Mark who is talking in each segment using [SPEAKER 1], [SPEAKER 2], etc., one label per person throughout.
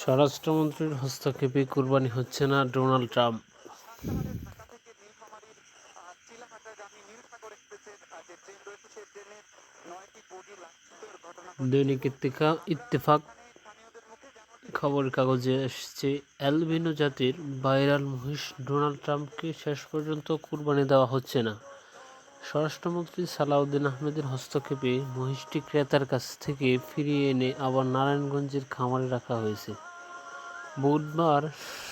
[SPEAKER 1] স্বরাষ্ট্রমন্ত্রীর হস্তক্ষেপে কুরবানি হচ্ছে না ডোনাল্ড ট্রাম্প। দৈনিক ইত্তেফাক খবরের কাগজে এসেছে, অ্যালবিনো জাতির ভাইরাল মহিষ ডোনাল্ড ট্রাম্পকে শেষ পর্যন্ত কুরবানি দেওয়া হচ্ছে না। স্বরাষ্ট্রমন্ত্রী সালাউদ্দিন আহমেদের হস্তক্ষেপে মহিষটি ক্রেতার কাছ থেকে ফিরিয়ে এনে আবার নারায়ণগঞ্জের খামারে রাখা হয়েছে। বুধবার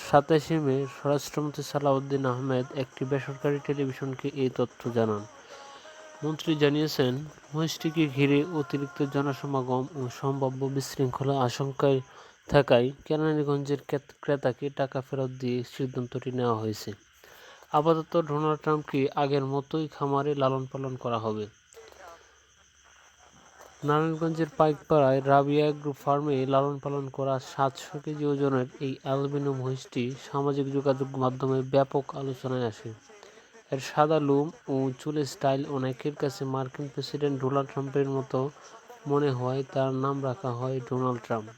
[SPEAKER 1] ২৭ মে স্বরাষ্ট্রমন্ত্রী সালাউদ্দিন আহমেদ একটি বেসরকারি টেলিভিশনকে এই তথ্য জানান। মন্ত্রী জানিয়েছেন, মহিষটিকে ঘিরে অতিরিক্ত জনসমাগম ও সম্ভাব্য বিশৃঙ্খলা আশঙ্কায় থাকায় কেরানীগঞ্জের ক্রেতাকে টাকা ফেরত দিয়ে সিদ্ধান্তটি নেওয়া হয়েছে। আপাতত ডোনাল্ড ট্রাম্পকে আগের মতোই খামারে লালন পালন করা হবে। নারায়ণগঞ্জের পাইকপাড়ায় রাবিয়া এগ্রো ফার্মে লালন পালন করা ৭০০ কেজি ওজনের এই অ্যালবিনো মহিষটি সামাজিক যোগাযোগ মাধ্যমে ব্যাপক আলোচনায় আসে। এর সাদা লোম ও চুলের স্টাইল অনেকের কাছে মার্কিন প্রেসিডেন্ট ডোনাল্ড ট্রাম্পের মতো মনে হওয়ায় তার নাম রাখা হয় ডোনাল্ড ট্রাম্প।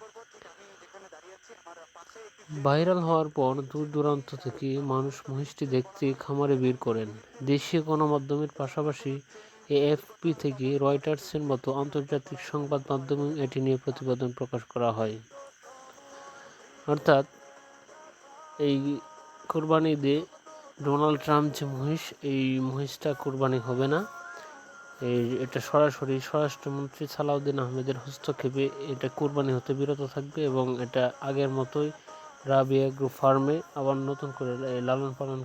[SPEAKER 1] ভাইরাল হওয়ার পর দূর দূরান্ত থেকে মানুষ মহিষটি দেখতে খামারে ভিড় করেন। দেশীয় গণমাধ্যমের পাশাপাশি এএফপি থেকে রয়টার্সের মতো আন্তর্জাতিক সংবাদ মাধ্যমেও এটি নিয়ে প্রতিবেদন প্রকাশ করা হয়। অর্থাৎ এই কোরবানি ঈদে ডোনাল্ড ট্রাম্প যে মহিষ, এই মহিষটা কোরবানি হবে না। এটা সরাসরি স্বরাষ্ট্রমন্ত্রী সালাউদ্দিন আহমেদের হস্তক্ষেপে এটা কোরবানি হতে বিরত থাকবে এবং এটা আগের মতোই রাবিয়া এগ্রো ফার্মে আবার নতুন করে লালন পালন